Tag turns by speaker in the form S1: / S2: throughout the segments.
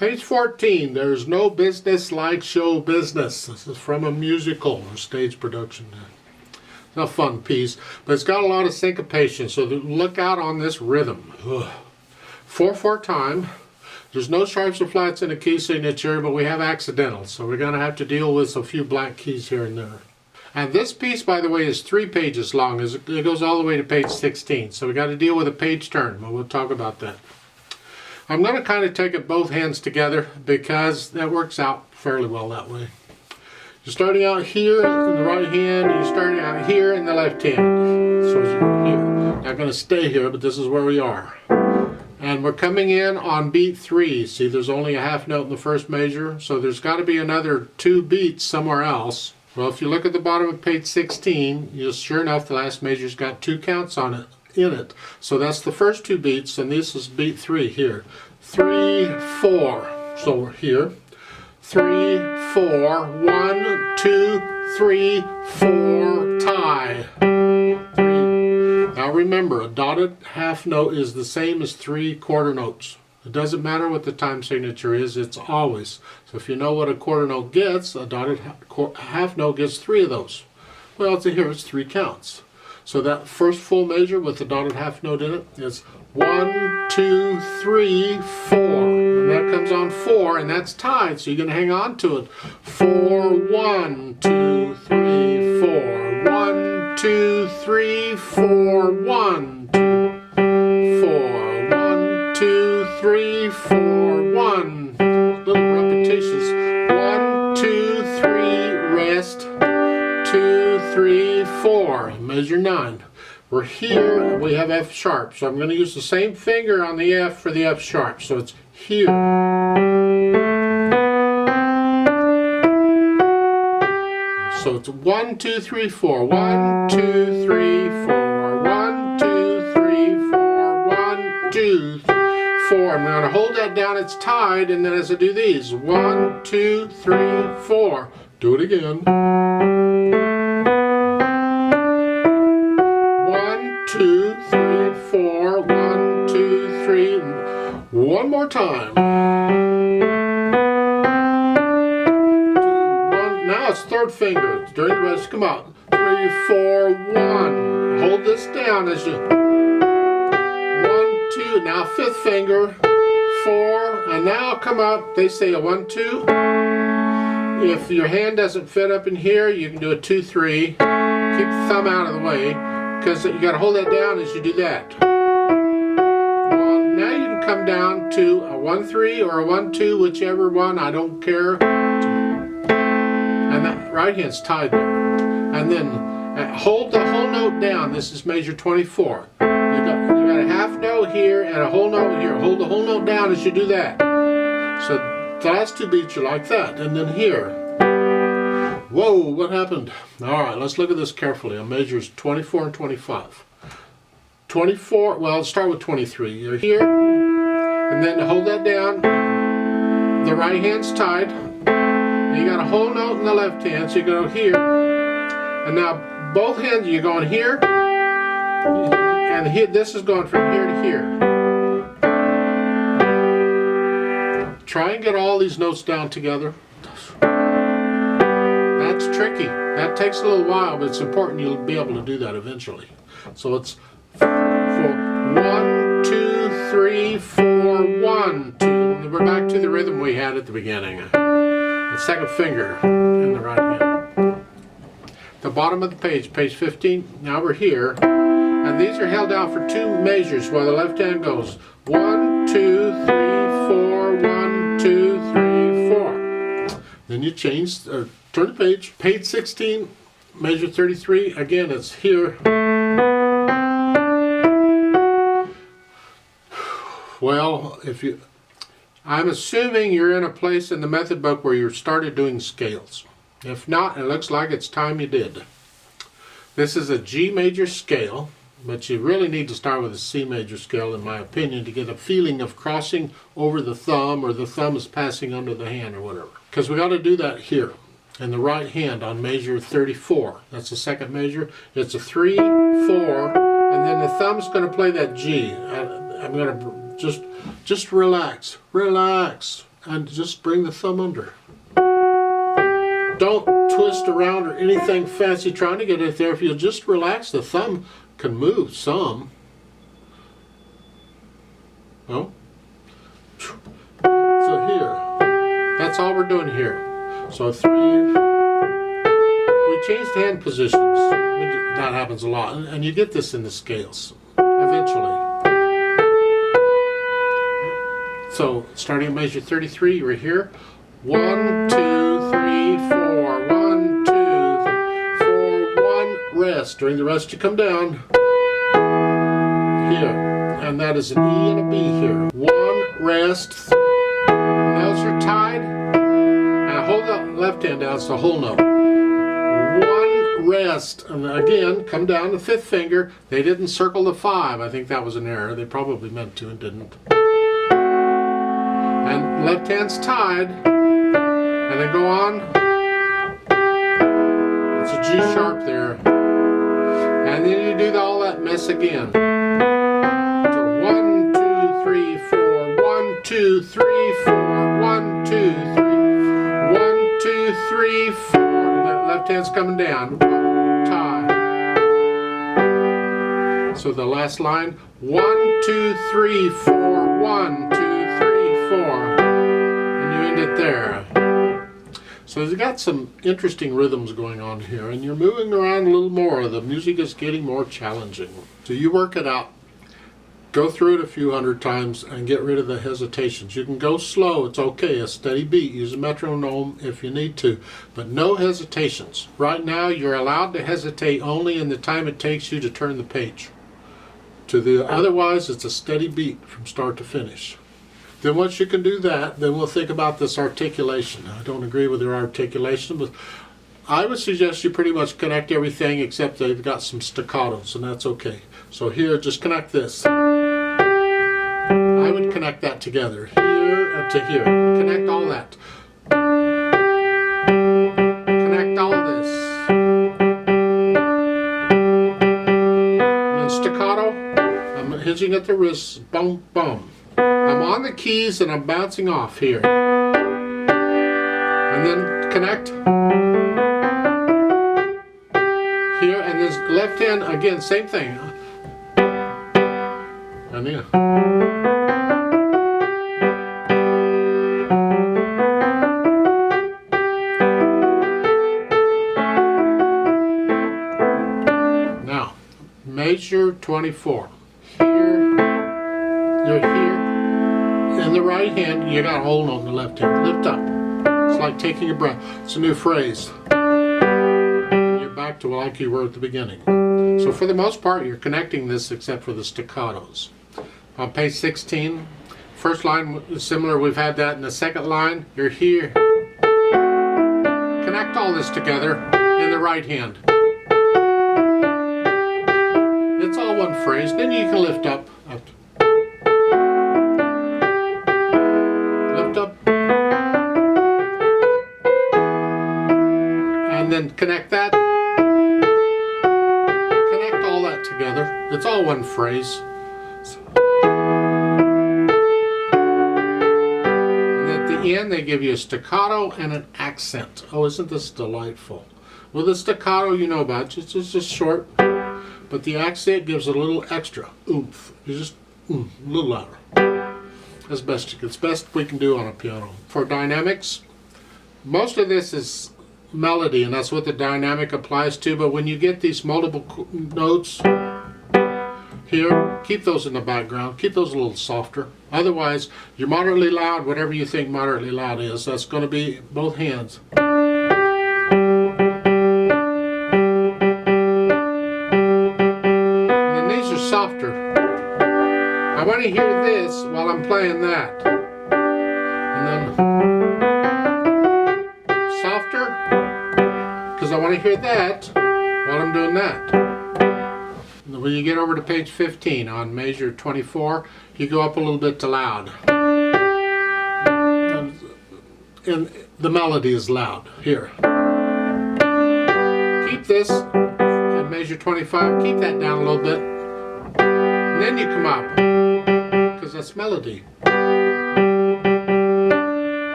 S1: Page 14, there's no business like show business. This is from a musical or stage production. It's a fun piece, but it's got a lot of syncopation, so look out on this rhythm. 4/4 time. There's no sharps or flats in the key signature, but we have accidentals, so we're going to have to deal with a few blank keys here and there. And this piece, by the way, is 3 pages long. It goes all the way to page 16, so we got to deal with a page turn, but we'll talk about that. I'm going to kind of take it both hands together because that works out fairly well that way. You're starting out here in the right hand, and you're starting out here in the left hand. So you're here. Not going to stay here, but this is where we are. And we're coming in on beat 3. See, there's only a half note in the first measure, so there's got to be another 2 beats somewhere else. Well, if you look at the bottom of page 16, you'll sure enough the last measure's got 2 counts on it. In it. So that's the first 2 beats, and this is beat 3 here. 3, 4. So we're here. 3, 4. 1, 2, 3, 4. Tie. 3. Now remember, a dotted half note is the same as 3 quarter notes. It doesn't matter what the time signature is, it's always. So if you know what a quarter note gets, a dotted half note gets 3 of those. Well, here it's 3 counts. So that first full measure with the dotted half note in it is 1, 2, 3, 4. And that comes on 4, and that's tied, so you're going to hang on to it. 4, 1, 2, 3, 4. 1, 2, 3, 4. 1, 2, 4. 1, 2, 3, 4. 1. Little repetitions. 1, 2, 3, rest. 2, 3, 4. Measure 9. We're here, we have F sharp, so I'm going to use the same finger on the F for the F sharp, so it's here. So it's 1, 2, 3, 4. 1, 2, 3, 4. 1, 2, 3, 4. 1, 2, 3, 4. I'm going to hold that down, it's tied, and then as I do these, 1, 2, 3, 4. Do it again. 2, 3, 4, 1, 2, 3, one more time. 2, 1, now it's third finger, during the rest, come out. 3, 4, 1, hold this down as you, 1, 2, now fifth finger, 4, and now come up, they say a 1, 2. If your hand doesn't fit up in here, you can do a 2, 3, keep the thumb out of the way. Because you got to hold that down as you do that. 1. Now you can come down to a 1, 3 or a 1, 2, whichever one, I don't care. And that right hand's tied there. And then hold the whole note down. This is measure 24. You got a half note here and a whole note here. Hold the whole note down as you do that. So the last 2 beats are like that. And then here. Whoa, what happened? All right, let's look at this carefully. On measures 24 and 25. 24, well, let's start with 23. You're here, and then to hold that down, the right hand's tied. You got a whole note in the left hand, so you go here. And now both hands, you're going here, and here, this is going from here to here. Try and get all these notes down together. That's tricky. That takes a little while, but it's important you'll be able to do that eventually. So it's 4, 1, 2, 3, 4, 1, 2. And we're back to the rhythm we had at the beginning. The second finger in the right hand. The bottom of the page, page 15. Now we're here. And these are held down for 2 measures while the left hand goes 1, 2, 3, 4, 1, 2, 3, 4. Then you change, turn the page. Page 16, measure 33. Again, it's here. Well, I'm assuming you're in a place in the method book where you started doing scales. If not, it looks like it's time you did. This is a G major scale, but you really need to start with a C major scale, in my opinion, to get a feeling of crossing over the thumb, or the thumb is passing under the hand, or whatever. Because we got to do that here in the right hand on measure 34. That's the second measure. It's a 3, 4, and then the thumb's going to play that G. I'm going to just relax, relax. and just bring the thumb under. Don't twist around or anything fancy trying to get it there. If you just relax, the thumb can move some. Oh. So here, that's all we're doing here. So 3, we changed hand positions. That happens a lot, and you get this in the scales eventually. So starting at measure 33, we're here. 1, 2, 3, 4. 1, 2, 3, 4. 1. Rest. During the rest, you come down here, and that is an E and a B here. 1. Rest. Those are tied. And hold that left hand down. It's the whole note. 1. Rest. And again, come down the 5th finger. They didn't circle the 5. I think that was an error. They probably meant to and didn't. And left hand's tied. And then go on. It's a G sharp there. And then you do all that mess again. So 1, 2, 3, 4. 1, 2, 3, 4. 1, 2, 3. 1, 2, 3, 4. The left hand's coming down. Tie. So the last line. 1, 2, 3, 4. 1, 2, 3, 4. And you end it there. So you've got some interesting rhythms going on here, and you're moving around a little more. The music is getting more challenging. So you work it out. Go through it a few hundred times and get rid of the hesitations. You can go slow, it's okay, a steady beat. Use a metronome if you need to, but no hesitations. Right now you're allowed to hesitate only in the time it takes you to turn the page. Otherwise it's a steady beat from start to finish. Then once you can do that, then we'll think about this articulation. I don't agree with your articulation, but I would suggest you pretty much connect everything except they've got some staccatos, and that's okay. So here, just connect this. I would connect that together, here to here. Connect all that. Connect all this. And then staccato, I'm hinging at the wrists, bum, bum. I'm on the keys and I'm bouncing off here. And then connect. Here, and this left hand, again, same thing. And then. Now, measure 24. Here, you're here. In the right hand, you got to hold on the left hand. Lift up. It's like taking a breath. It's a new phrase. And you're back to like you were at the beginning. So for the most part, you're connecting this except for the staccatos. On page 16, first line is similar. We've had that in the second line. You're here. Connect all this together in the right hand. It's all one phrase. Then you can lift up. Up, and then connect that, connect all that together. It's all one phrase. And at the end they give you a staccato and an accent. Oh, isn't this delightful? Well, the staccato you know about, it's just short, but the accent gives a little extra oomph. You just a little louder. As best it's best we can do on a piano. For dynamics, most of this is melody, and that's what the dynamic applies to, but when you get these multiple notes here, keep those in the background, keep those a little softer. Otherwise, you're moderately loud, whatever you think moderately loud is, that's going to be both hands. And these are softer. I want to hear this while I'm playing that. And then softer, because I want to hear that while I'm doing that. And when you get over to page 15 on measure 24, you go up a little bit to loud. And the melody is loud. Here. Keep this at measure 25, keep that down a little bit. And then you come up. That's melody.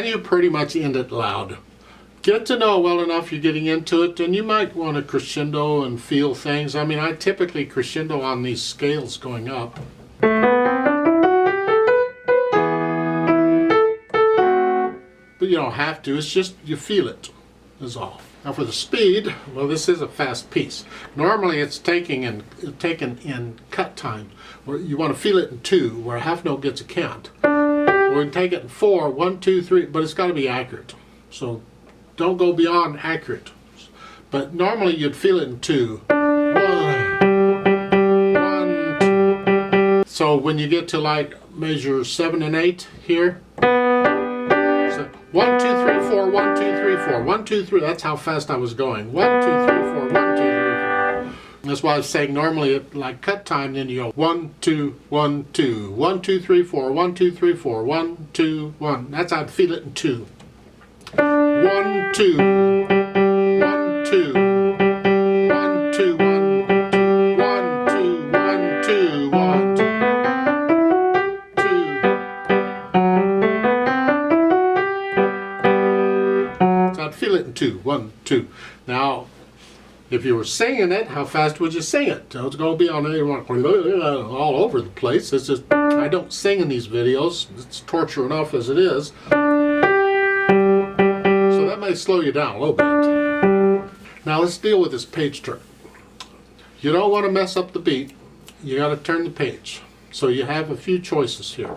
S1: and you pretty much end it loud. Get to know well enough you're getting into it, and you might want to crescendo and feel things. I mean, I typically crescendo on these scales going up. But you don't have to, it's just you feel it, is all. Now for the speed, well, this is a fast piece. Normally it's taken in cut time, where you want to feel it in 2, where a half note gets a count. We're going to take it in 4, 1, 2, 3, but it's got to be accurate. So don't go beyond accurate. But normally you'd feel it in 2. 1, 2. So when you get to like measure 7 and 8 here, so 1, 2, 3, 4, 1, 2, 3, 4, 1, 2, 3. That's how fast I was going. 1, 2, 3, 4, 1, 2, 3, 4. That's why I was saying normally at like cut time, then you go 1, 2, 1, 2, 1, 2, 3, 4, 1, 2, 3, 4, 1, 2, 1. That's how I'd feel it in 2. 1, 2, 1, 2, 1, 2, 1, 1, 2, 1, 2, 1, 2. So I'd feel it in 2, 1, 2. Now, if you were singing it, how fast would you sing it? So it's going to be on all over the place. It's just, I don't sing in these videos. It's torture enough as it is. So that may slow you down a little bit. Now let's deal with this page turn. You don't want to mess up the beat. You got to turn the page. So you have a few choices here.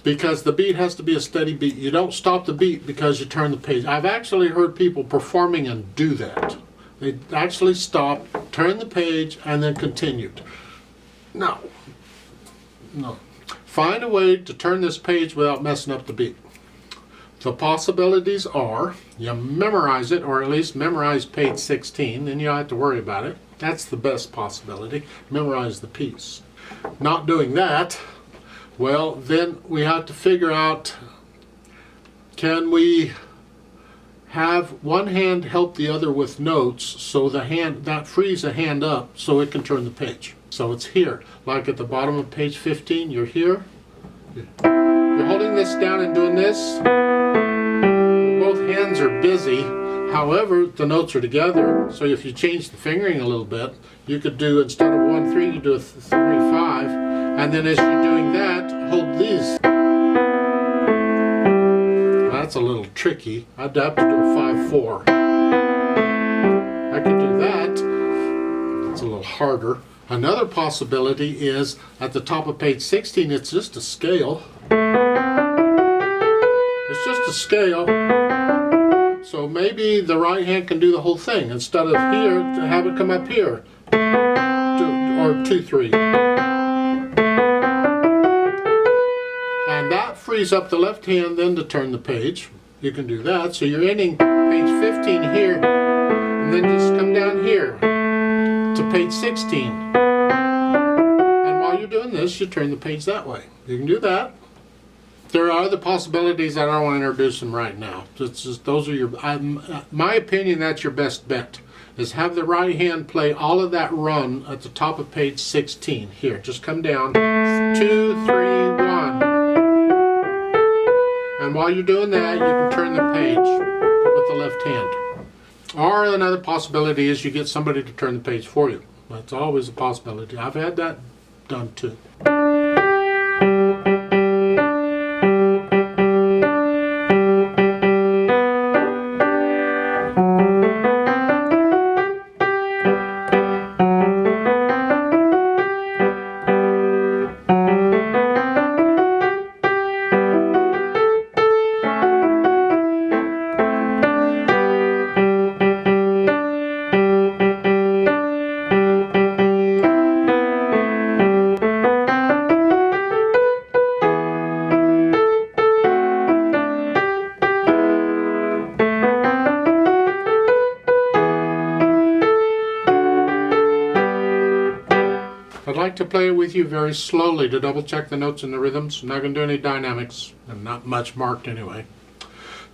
S1: Because the beat has to be a steady beat. You don't stop the beat because you turn the page. I've actually heard people performing and do that. They actually stopped, turned the page, and then continued. No. Find a way to turn this page without messing up the beat. The possibilities are, you memorize it, or at least memorize page 16, then you don't have to worry about it. That's the best possibility. Memorize the piece. Not doing that, well, then we have to figure out, can we have one hand help the other with notes so the hand, that frees a hand up so it can turn the page. So it's here, like at the bottom of page 15, you're here. You're holding this down and doing this. Both hands are busy. However, the notes are together, so if you change the fingering a little bit, you could do, instead of 1, 3, you do a 3, 5, and then as you're doing that, hold these. That's a little tricky. I'd have to do a 5, 4. I could do that. It's a little harder. Another possibility is at the top of page 16, it's just a scale. It's just a scale. So maybe the right hand can do the whole thing instead of here to have it come up here. Or 2, 3. And that frees up the left hand then to turn the page. You can do that. So you're ending page 15 here, and then just come down here to page 16. And while you're doing this, you turn the page that way. You can do that. There are other possibilities. I don't want to introduce them right now. It's just, those are your, my opinion, that's your best bet. Is have the right hand play all of that run at the top of page 16. Here, just come down. 2, 3, 1. And while you're doing that, you can turn the page with the left hand. Or another possibility is you get somebody to turn the page for you. That's always a possibility. I've had that done too. I'd like to play it with you very slowly to double check the notes and the rhythms. I'm not going to do any dynamics, and not much marked anyway.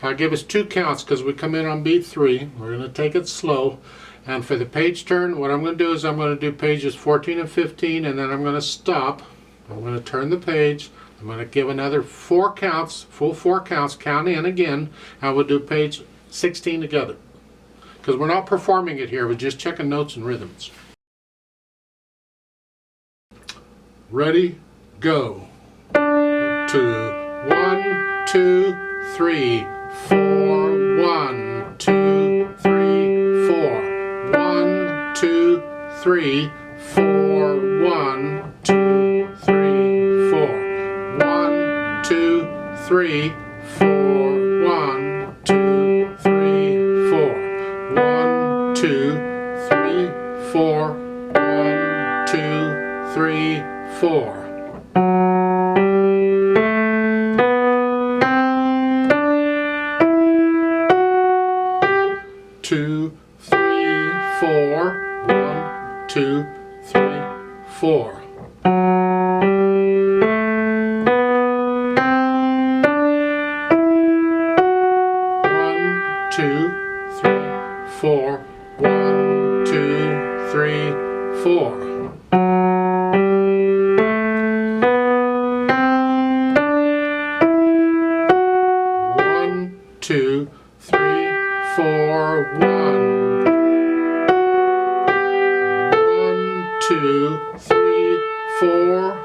S1: I'll give us 2 counts because we come in on beat 3. We're going to take it slow. And for the page turn, what I'm going to do is I'm going to do pages 14 and 15, and then I'm going to stop. I'm going to turn the page. I'm going to give another 4 counts, full 4 counts, count in again, and we'll do page 16 together. Because we're not performing it here, we're just checking notes and rhythms. Ready, go. 2, 1, 2, 3, 4, 1, 2, 3, 4, 1, 2, 3, 4, 1, 2, 3, 4, 1, 2, 3, 4, 1, 2, 3, 4, 1, 2, 3, 4, 1, 2, 3, 4. 2, 3, 4, 1, 2, 3, 4. 1, 2, 3, 4, 1, 2, 3, 4. 1, 2, 3, 4, 1. 1, 2, 3, 4.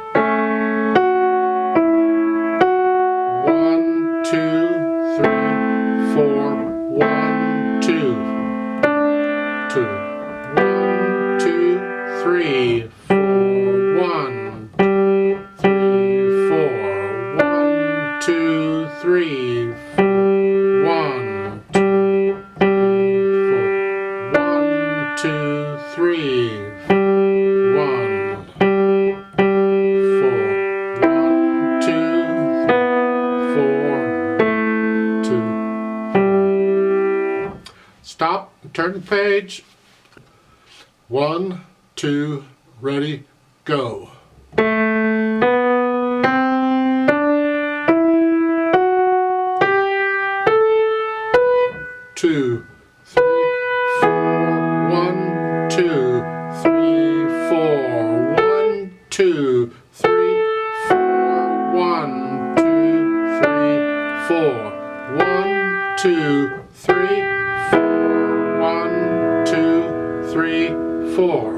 S1: 1, 2, 3, 4, 1, 2. 2. 1, 2, 3, 4, 1, 3, 4. 1, 2, 3, 1, 2, 1, 2, 3, 1, 4, 1, 2, 4, 2. Stop, turn the page. 1, 2, ready, go. 2, 3, 4, 1, 2, 3, 4, 1, 2, 3, 4, 1, 2, 3, 4, 1, 2, 3, 4, 1, 2, 3, 4.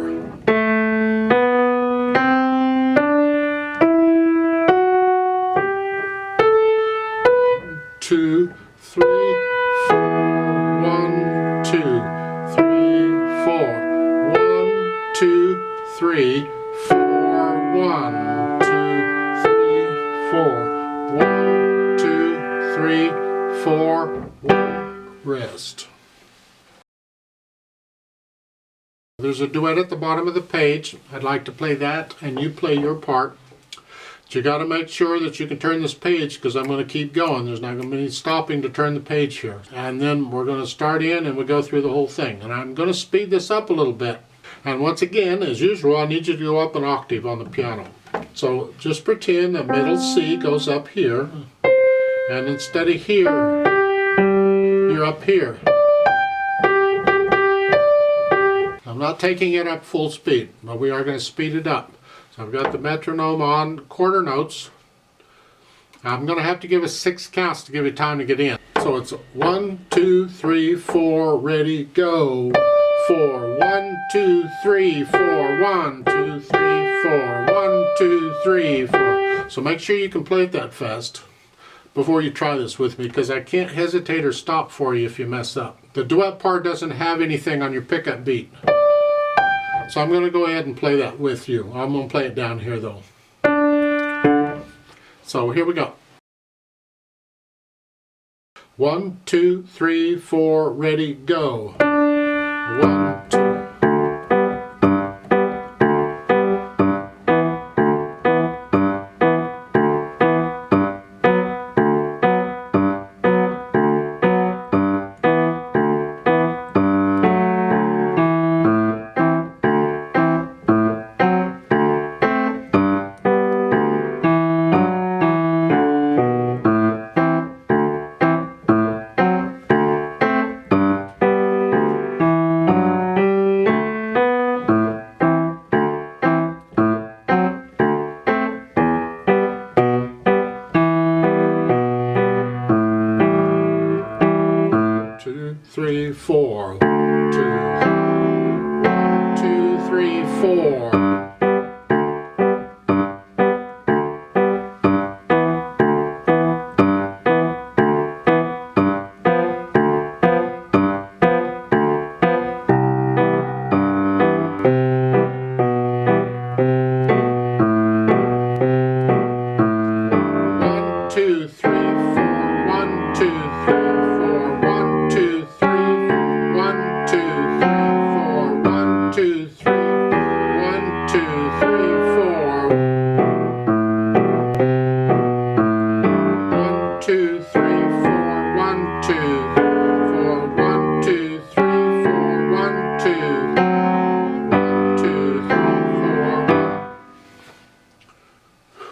S1: 2, 3, 4, 1, 2, 3, 4, 1, 2, 3, 4, 1, 2, 3, 4, 1, 2, 3, 4, 1, rest. There's a duet at the bottom of the page. I'd like to play that and you play your part. But you got to make sure that you can turn this page because I'm going to keep going. There's not going to be any stopping to turn the page here. And then we're going to start in and we'll go through the whole thing. And I'm going to speed this up a little bit. And once again, as usual, I need you to go up an octave on the piano. So just pretend that middle C goes up here. And instead of here, you're up here. I'm not taking it up full speed, but we are going to speed it up. So I've got the metronome on quarter notes. I'm going to have to give us 6 counts to give you time to get in. So it's 1, 2, 3, 4, ready, go. 4, 1, 2, 3, 4, 1, 2, 3, 4, 1, 2, 3, 4. So make sure you can play it that fast before you try this with me, because I can't hesitate or stop for you if you mess up. The duet part doesn't have anything on your pickup beat. So I'm going to go ahead and play that with you. I'm going to play it down here though. So here we go. 1, 2, 3, 4, ready, go. 1,